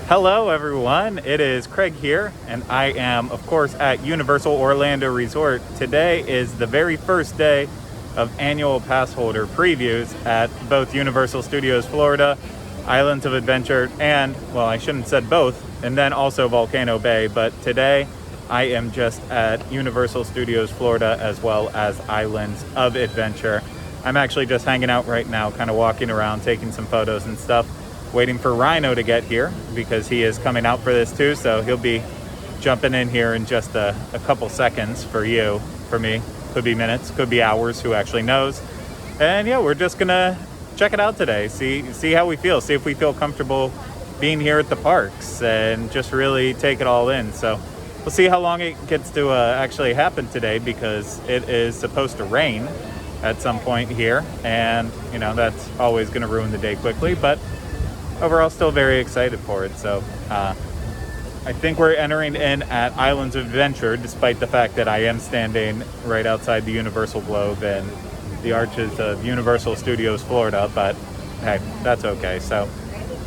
Hello everyone, it is Craig here, and I am of course at Universal Orlando Resort. Today is the very first day of annual Passholder previews at both Universal Studios Florida, Islands of Adventure, and, well, I shouldn't have said both, and then also Volcano Bay, but today I am just at Universal Studios Florida as well as Islands of Adventure. I'm actually just hanging out right now, kind of walking around, taking some photos and stuff, waiting for Ryno to get here because he is coming out for this too, so he'll be jumping in here in just a couple seconds for you. For me, could be minutes, could be hours, who actually knows. And yeah, we're just gonna check it out today, see how we feel, see if we feel comfortable being here at the parks and just really take it all in. So we'll see how long it gets to actually happen today, because it is supposed to rain at some point here, and you know that's always going to ruin the day quickly, but overall still very excited for it. So I think we're entering in at Islands of Adventure, despite the fact that I am standing right outside the Universal Globe and the arches of Universal Studios Florida, but hey, that's okay. So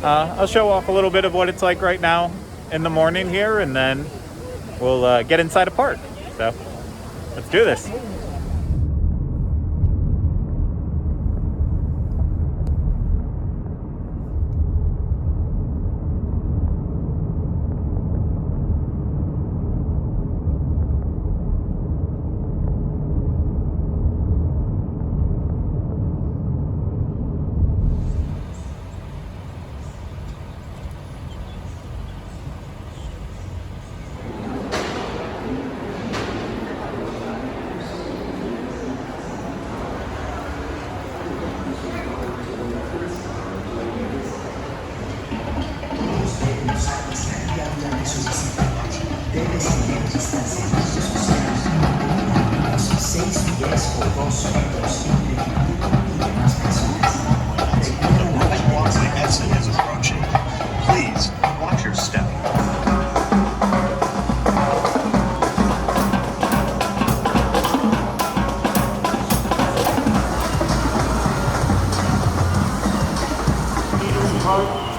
I'll show off a little bit of what it's like right now in the morning here, and then we'll get inside a park. So let's do this.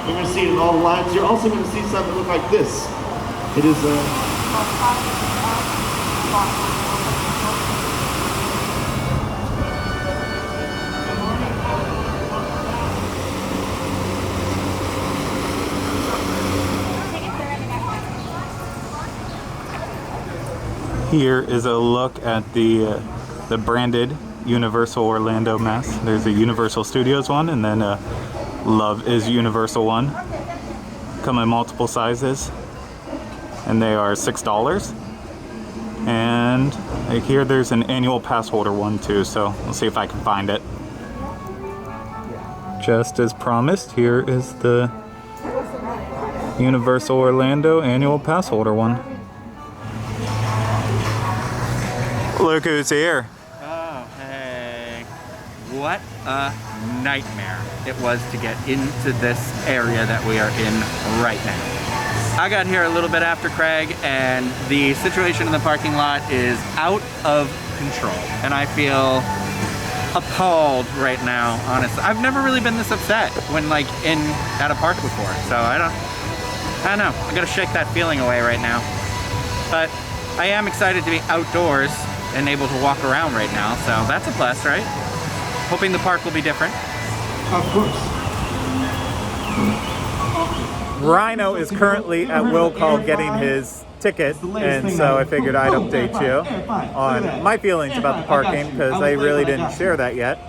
You're going to see it in all the lines. You're also going to see something that look like this. It is Here is a look at the branded Universal Orlando mask. There's a Universal Studios one, and then Love is Universal one. Come in multiple sizes, and they are $6. And here there's an annual pass holder one too, so we'll see if I can find it. Just as promised, here is the Universal Orlando annual pass holder one. Look who's here. Oh, hey. What a nightmare it was to get into this area that we are in right now. I got here a little bit after Craig, and the situation in the parking lot is out of control. And I feel appalled right now, honestly. I've never really been this upset when at a park before. So I don't know. I gotta shake that feeling away right now. But I am excited to be outdoors and able to walk around right now, so that's a plus, right? Hoping the park will be different. of course. Ryno is currently at will call getting his ticket, and so I figured I'd update you on my feelings about the parking, because I really didn't share that yet.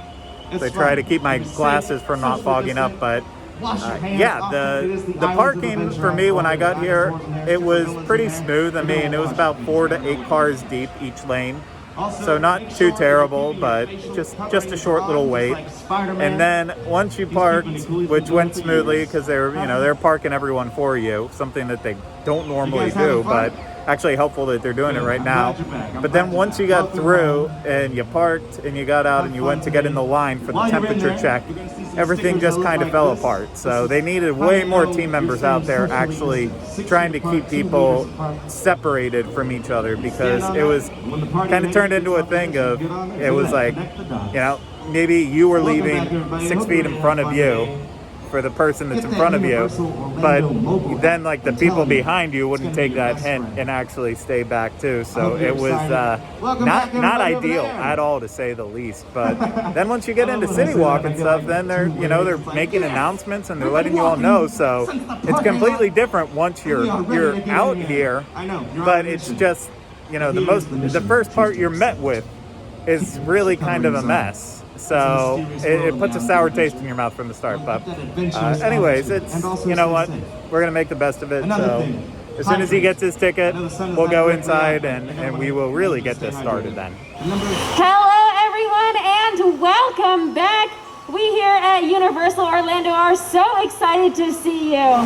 So I try to keep my glasses from not fogging up, but yeah, the parking for me when I got here, it was pretty smooth. I mean, it was about 4 to 8 cars deep each lane. So not too terrible, but just a short little wait. And then once you parked, which went smoothly because they're parking everyone for you, something that they don't normally do, but actually helpful that they're doing it right now. But then once you got through and you parked and you got out and you went to get in the line for the temperature check, everything just kind of fell apart. So they needed way more team members out there actually trying to keep people separated from each other, because it was kind of turned into a thing of, it was like, maybe you were leaving 6 feet in front of you for the person that's in front of you, but then like the people behind you wouldn't take that hint and actually stay back too. So it was not ideal at all, to say the least. But then once you get into City Walk and stuff, then they're making announcements and they're letting you all know. So it's completely different once you're out here. But it's just, the first part you're met with is really kind of a mess. So it puts a sour taste in your mouth from the start. But anyways, it's, you know what, we're going to make the best of it. So as soon as he gets his ticket, we'll go inside and we will really get this started then. Hello everyone and welcome back. We here at Universal Orlando are so excited to see you.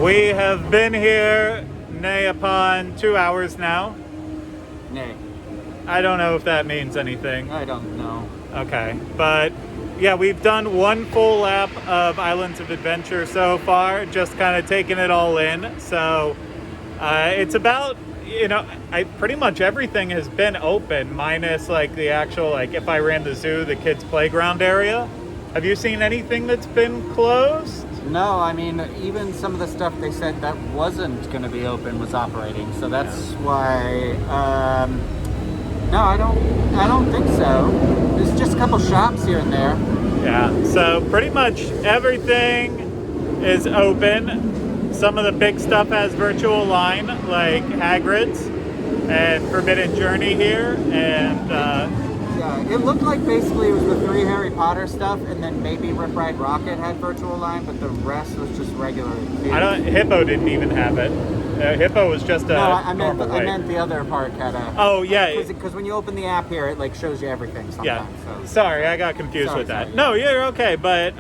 We have been here nay upon 2 hours now. Nay. I don't know if that means anything. I don't know. Okay, but yeah, we've done one full lap of Islands of Adventure so far, just kind of taking it all in. So it's about, pretty much everything has been open, minus like the actual, like if I ran the zoo, the kids' playground area. Have you seen anything that's been closed? No, I mean, even some of the stuff they said that wasn't going to be open was operating. So that's why, no, I don't think so. There's just a couple shops here and there. Yeah, so pretty much everything is open. Some of the big stuff has virtual line, like Hagrid's and Forbidden Journey here, and yeah, it looked like basically it was the 3 Harry Potter stuff, and then maybe Rip Ride Rocket had virtual line, but the rest was just regular. Hippo didn't even have it. Hippo was just a. No, I meant the other part had a. Oh yeah. Because when you open the app here, it like shows you everything. Sometimes, yeah. So. Sorry, I got confused with that. Sorry. No, you're okay, but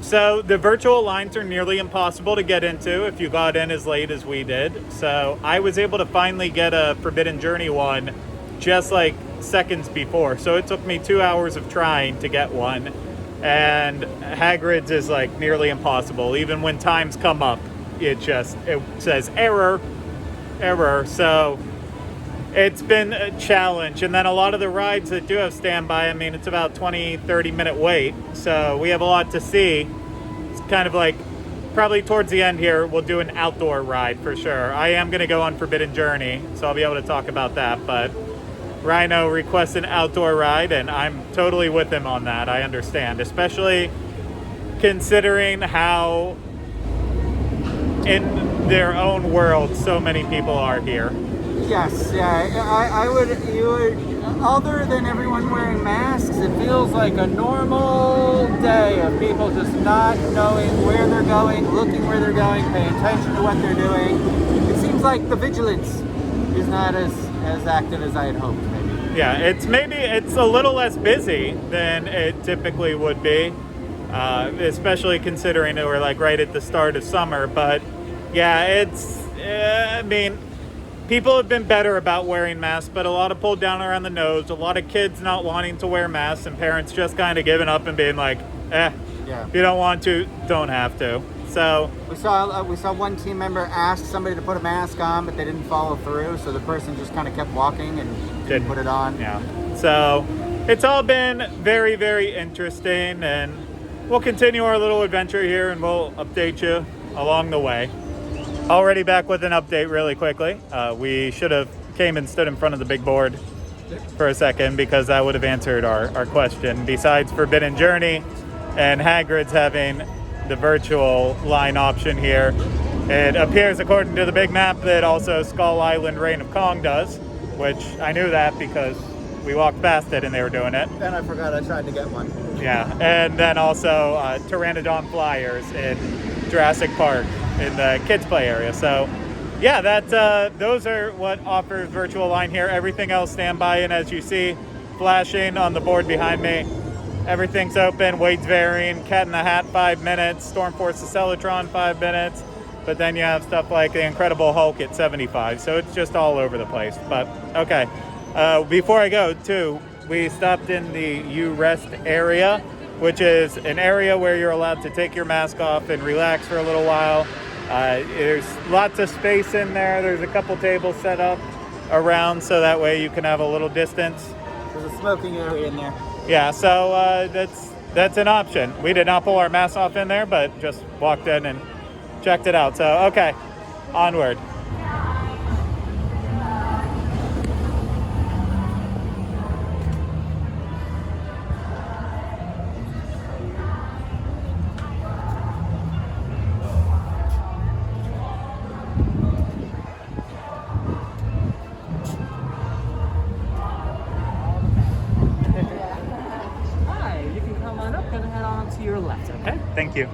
so the virtual lines are nearly impossible to get into if you got in as late as we did. So I was able to finally get a Forbidden Journey one, just like seconds before. So it took me 2 hours of trying to get one, and Hagrid's is like nearly impossible. Even when times come up, it says error. So it's been a challenge. And then a lot of the rides that do have standby, I mean, it's about 20-30 minute wait, so we have a lot to see. It's kind of like probably towards the end here we'll do an outdoor ride for sure. I am going to go on Forbidden Journey, so I'll be able to talk about that, but Ryno requests an outdoor ride, and I'm totally with him on that. I understand, especially considering how in their own world so many people are here. Yes, yeah, you would, other than everyone wearing masks, it feels like a normal day of people just not knowing where they're going, looking where they're going, paying attention to what they're doing. It seems like the vigilance is not as active as I had hoped, maybe. Yeah, it's a little less busy than it typically would be, especially considering that we're like right at the start of summer. But yeah, I mean, people have been better about wearing masks, but a lot of pulled down around the nose, a lot of kids not wanting to wear masks, and parents just kind of giving up and being like, yeah. If you don't want to, don't have to. So we saw one team member ask somebody to put a mask on, but they didn't follow through, so the person just kind of kept walking and didn't put it on. Yeah. So it's all been very, very interesting, and we'll continue our little adventure here, and we'll update you along the way. Already back with an update really quickly. We should have came and stood in front of the big board for a second, because that would have answered our question. Besides Forbidden Journey and Hagrid's having the virtual line option here, it appears according to the big map that also Skull Island Reign of Kong does, which I knew that because we walked past it and they were doing it. And I forgot I tried to get one. Yeah, and then also Pteranodon Flyers in Jurassic Park in the kids play area. So yeah, those are what offers virtual line here. Everything else standby, and as you see flashing on the board behind me, everything's open. Wade's varying. Cat in the Hat 5 minutes. Stormforce the Celatron 5 minutes. But then you have stuff like the Incredible Hulk at 75. So it's just all over the place. But okay, before I go too, we stopped in the You Rest area, which is an area where you're allowed to take your mask off and relax for a little while. There's lots of space in there. There's a couple tables set up around, so that way you can have a little distance. There's a smoking area in there. Yeah, so that's an option. We did not pull our masks off in there, but just walked in and checked it out. So okay, onward. Thank you.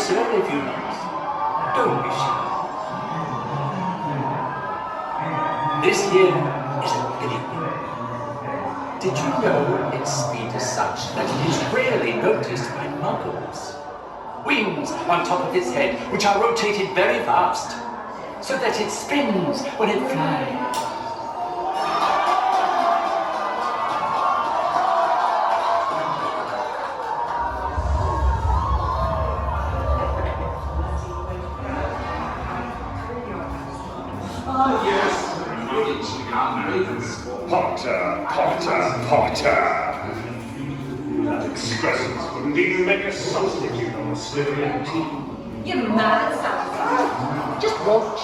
sir, if you like. Don't be shy. This here is a pinnacle. Did you know its speed is such that it is rarely noticed by muggles? Wings on top of its head, which are rotated very fast, so that it spins when it flies. Ah, yes, rich young ravens. Potter, Potter, Potter. That excrescence wouldn't even make a substitute on a Slytherin team. You're mad, Salazar. Just watch.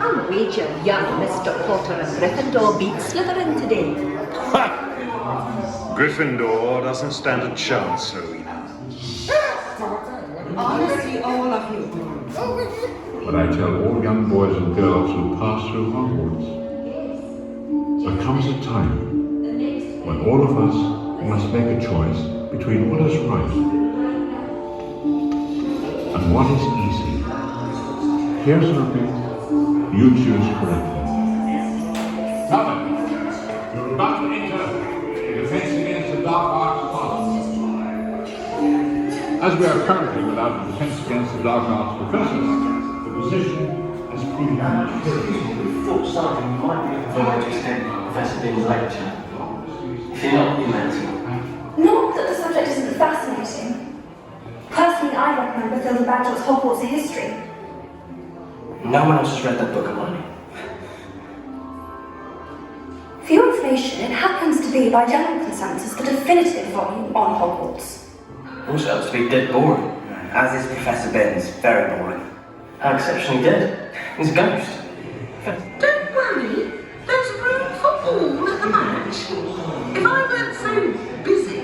I'll wager young Mr. Potter and Gryffindor beat Slytherin today. Ha! Gryffindor doesn't stand a chance, Rowena. Honestly, all of you. But I tell all young boys and girls who pass through Hogwarts, there comes a time when all of us must make a choice between what is right and what is easy. Here's hoping you choose correctly. Come, you're about to enter the defense against the dark arts policy. As we are currently without a defense against the dark arts professors, the position has proven We thought something might be able to extend Professor Bill's lecture. If you're not, you mental. Not that the subject isn't fascinating. Personally, I recommend Matilda Bagshot's Hogwarts History. No one else has read that book of mine. For your information, it happens to be, by general consensus, the definitive volume on Hogwarts. Also happens to be dead boring. As is Professor Ben's, very boring. How exceptionally dead. He's a ghost. Don't worry. There's room for all at the match. If I weren't so busy,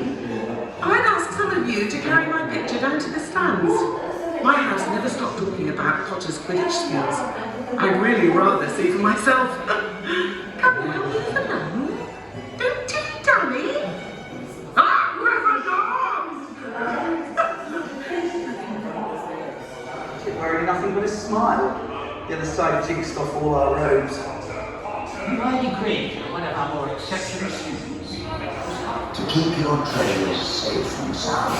I'd ask some of you to carry my picture down to the stands. My house never stopped talking about Potter's Quidditch skills. I'd really rather see for myself. Come now, leave alone. Don't dilly-dally. Ah, Gryffindor! You're wearing nothing but a smile. The other side jinxed off all our robes. Mighty Craig, one of our more exceptional students. To keep your treasures safe and sound,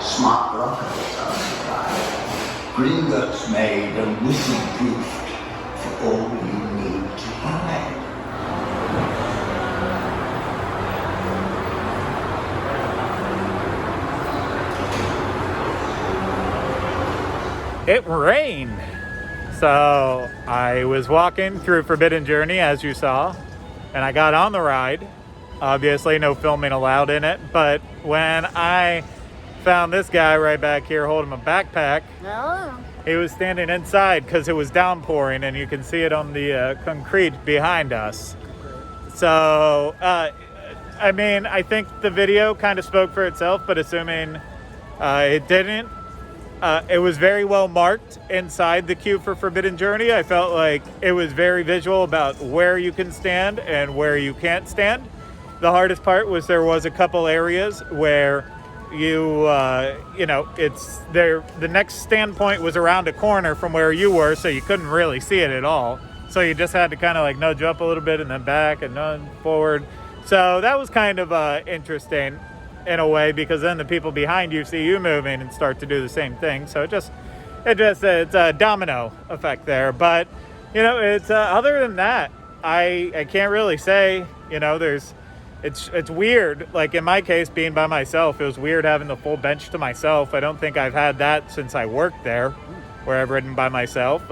smart rockers are supplied. Gringotts made a wizard gift for all you need to hide. It rained. So I was walking through Forbidden Journey, as you saw, and I got on the ride. Obviously, no filming allowed in it, but when I found this guy right back here holding a backpack, he was standing inside because it was downpouring, and you can see it on the concrete behind us. So, I mean, I think the video kind of spoke for itself, but assuming it didn't, it was very well marked inside the queue for Forbidden Journey. I felt like it was very visual about where you can stand and where you can't stand. The hardest part was there was a couple areas where you know, it's there. The next standpoint was around a corner from where you were, so you couldn't really see it at all. So you just had to kind of like nudge up a little bit and then back and nudge forward. So that was kind of interesting in a way, because then the people behind you see you moving and start to do the same thing. So it's a domino effect there. But you know, it's other than that, I can't really say. You know, it's weird. Like in my case, being by myself, it was weird having the full bench to myself. I don't think I've had that since I worked there, where I've ridden by myself.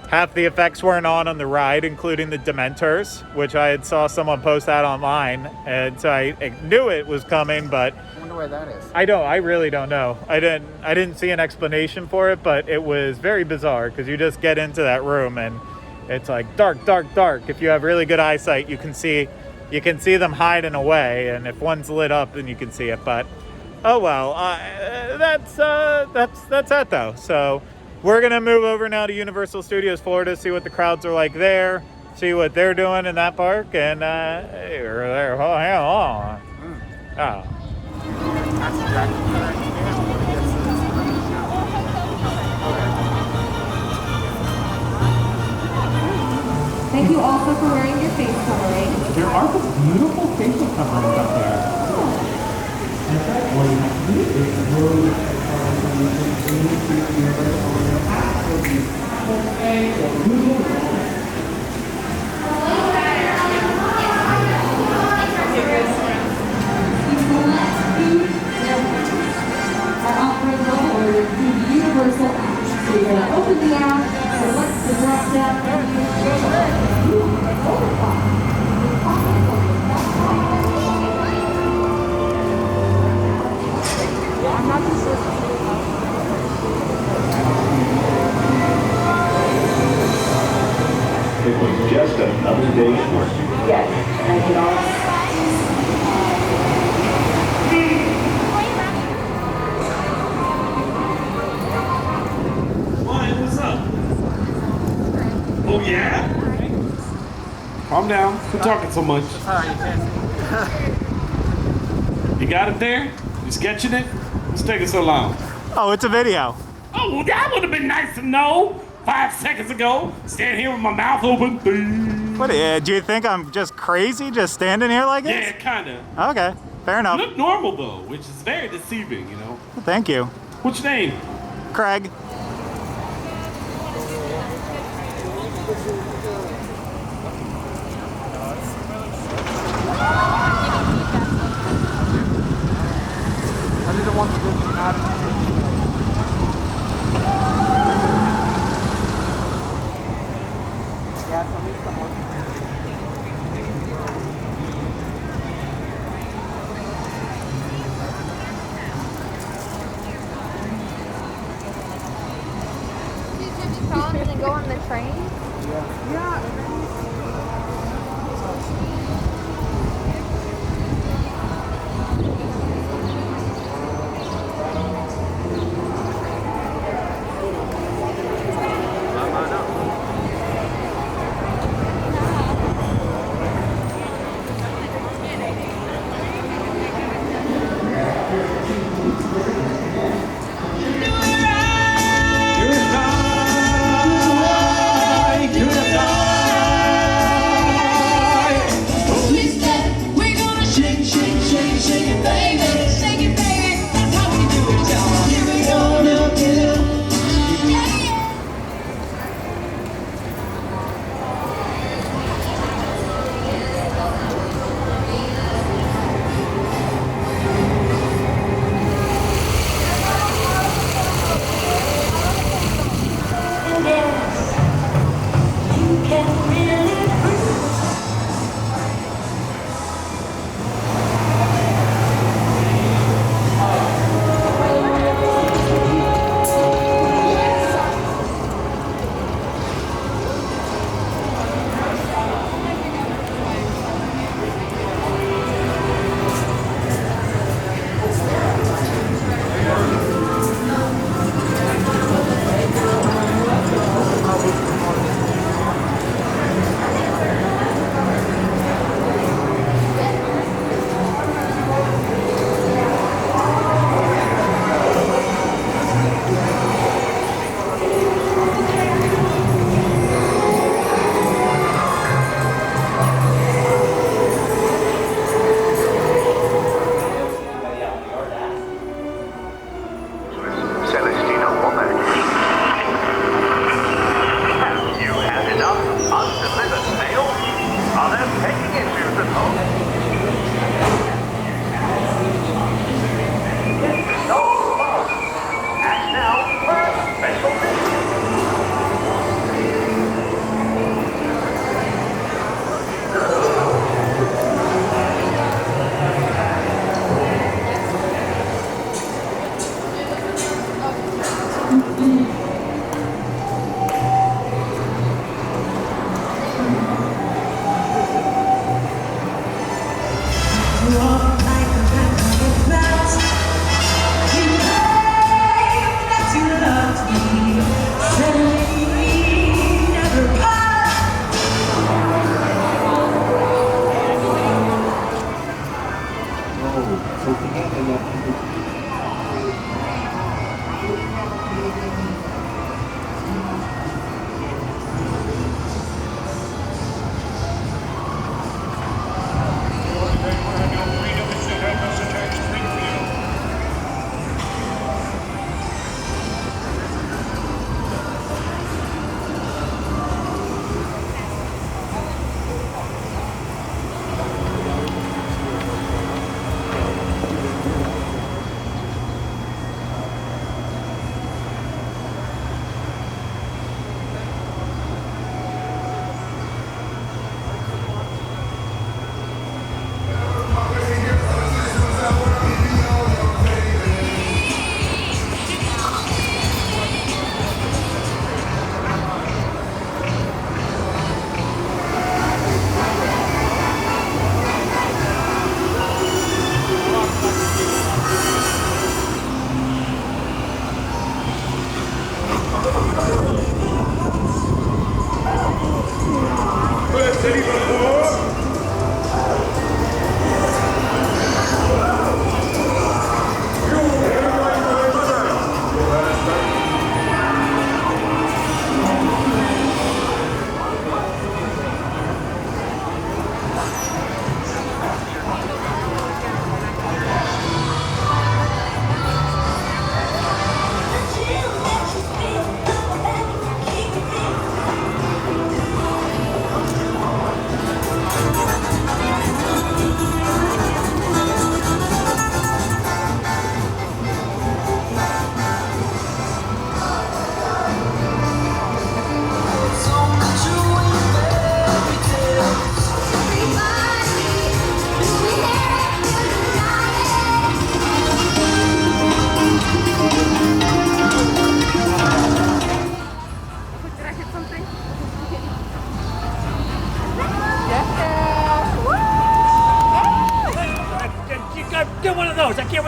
Half the effects weren't on the ride, including the Dementors, which I had saw someone post that online, and so I knew it was coming, but I wonder why that is. I really don't know. I didn't see an explanation for it, but it was very bizarre because you just get into that room and it's like dark, dark, dark. If you have really good eyesight, you can see them hiding away, and if one's lit up, then you can see it. But oh well, that's that though. So we're gonna move over now to Universal Studios Florida, see what the crowds are like there, see what they're doing in that park, and Thank you also for wearing your face covering. There are some beautiful facial coverings up there. In fact, what you have to do is go into your app or the Apple Pay or Google. Are offering mobile orders through the Universal app. So you're going to open the app, select the drop down menu, I'm not too sure. It was just another day's work. Yes, and I did all. What's up? Oh yeah? Calm down. Quit talking so much. Sorry, you can't see. You got it there? You sketching it? What's taking so long? Oh, it's a video. Oh, well, that would have been nice to know 5 seconds ago. Stand here with my mouth open. What, do you think I'm just crazy just standing here like this? Yeah, kinda. Okay, fair enough. You look normal though, which is very deceiving, you know. Thank you. What's your name? Craig. I didn't want to get out of and then go on the train? Yeah.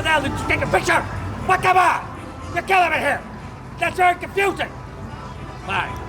now to take a picture? What, come on? You're killing me here. That's very confusing. Bye.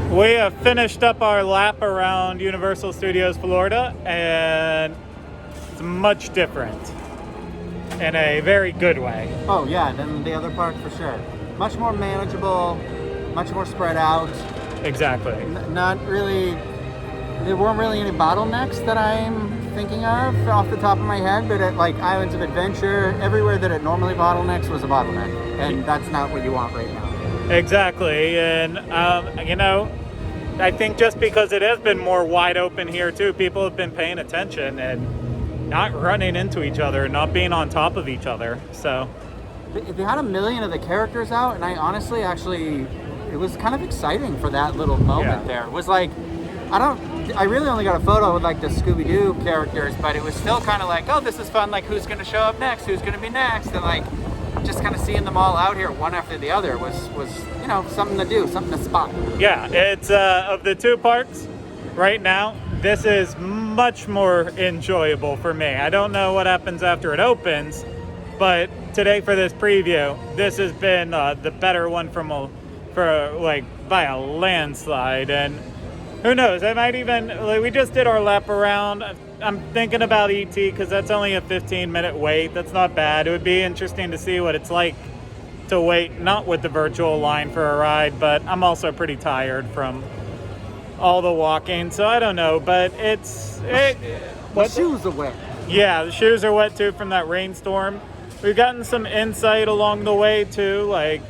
We have finished up our lap around Universal Studios Florida, and it's much different in a very good way. Oh yeah, than the other park for sure. Much more manageable, much more spread out. Exactly. Not really, there weren't really any bottlenecks that I'm thinking of off the top of my head, but at like Islands of Adventure, everywhere that it normally bottlenecks was a bottleneck, and that's not what you want right now. Exactly, and you know, I think just because it has been more wide open here too, people have been paying attention and not running into each other, not being on top of each other. So they had 1 million of the characters out, and I honestly actually, it was kind of exciting for that little moment there. It was like, I really only got a photo with like the Scooby-Doo characters, but it was still kind of like, oh, this is fun, like who's going to show up next, who's going to be next, and like just kind of seeing them all out here one after the other was you know, something to do, something to spot. Yeah, it's of the two parks right now, this is much more enjoyable for me. I don't know what happens after it opens, but today for this preview, this has been the better one by a landslide. And who knows, I might even, like, we just did our lap around. I'm thinking about ET because that's only a 15-minute wait. That's not bad. It would be interesting to see what it's like to wait, not with the virtual line for a ride, but I'm also pretty tired from all the walking, so I don't know, but the shoes are wet. Yeah, the shoes are wet too from that rainstorm. We've gotten some insight along the way too, like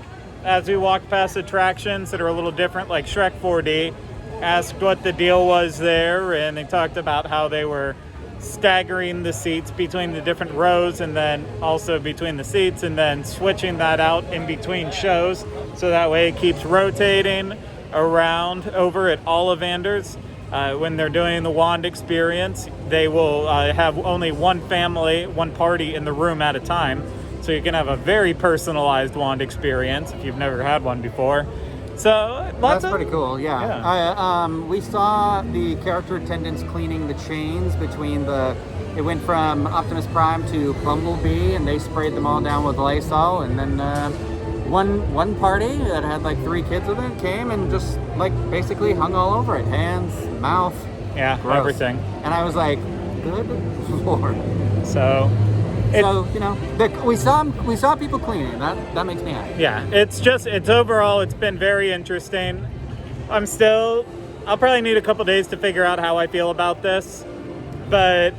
as we walked past attractions that are a little different, like Shrek 4D, asked what the deal was there, and they talked about how they were staggering the seats between the different rows and then also between the seats and then switching that out in between shows, so that way it keeps rotating around. Over at Ollivander's, when they're doing the wand experience, they will have only one party in the room at a time, so you can have a very personalized wand experience if you've never had one before. So that's pretty cool. Yeah. We saw the character attendants cleaning the chains between it went from Optimus Prime to Bumblebee, and they sprayed them all down with Lysol, and then one party that had like 3 kids with it came and just like basically hung all over it, hands, mouth, gross. Everything. And I was like, good Lord. So you know, we saw people cleaning. That makes me happy. Yeah, it's overall, it's been very interesting. I'll probably need a couple days to figure out how I feel about this, but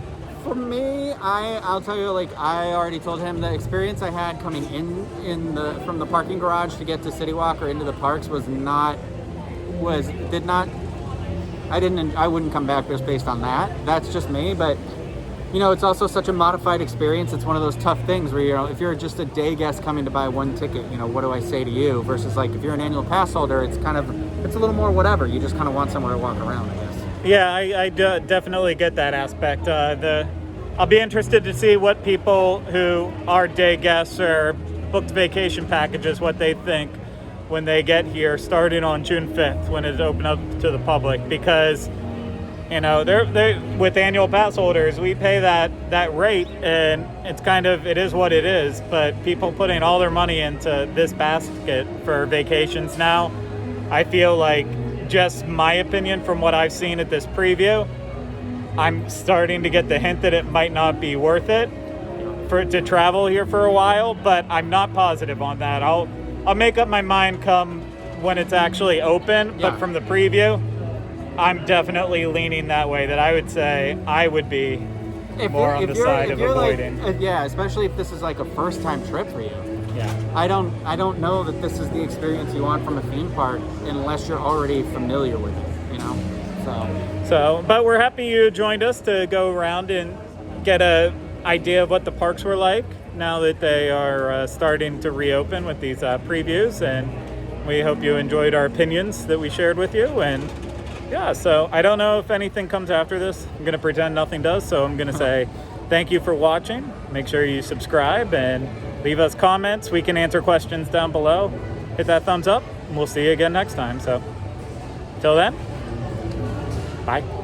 for me, I'll tell you, like I already told him, the experience I had coming from the parking garage to get to City Walk or into the parks I wouldn't come back just based on that. That's just me, but you know, it's also such a modified experience. It's one of those tough things where, you know, if you're just a day guest coming to buy one ticket, you know, what do I say to you? Versus like if you're an annual pass holder, it's a little more whatever. You just kind of want somewhere to walk around, I guess. Yeah, I definitely get that aspect. I'll be interested to see what people who are day guests or booked vacation packages, what they think when they get here starting on June 5th when it's open up to the public, because You know, they with annual pass holders, we pay that rate, and it is what it is. But people putting all their money into this basket for vacations now, I feel like, just my opinion from what I've seen at this preview, I'm starting to get the hint that it might not be worth it to travel here for a while. But I'm not positive on that. I'll make up my mind come when it's actually open. Yeah. But from the preview, I'm definitely leaning that way, that I would say I would be more on the side of avoiding. Like, yeah, especially if this is like a first time trip for you. Yeah. I don't know that this is the experience you want from a theme park unless you're already familiar with it, you know? But we're happy you joined us to go around and get a idea of what the parks were like now that they are starting to reopen with these previews, and we hope you enjoyed our opinions that we shared with you. And yeah, so I don't know if anything comes after this. I'm going to pretend nothing does. So I'm going to say thank you for watching. Make sure you subscribe and leave us comments. We can answer questions down below. Hit that thumbs up, and we'll see you again next time. So till then, bye.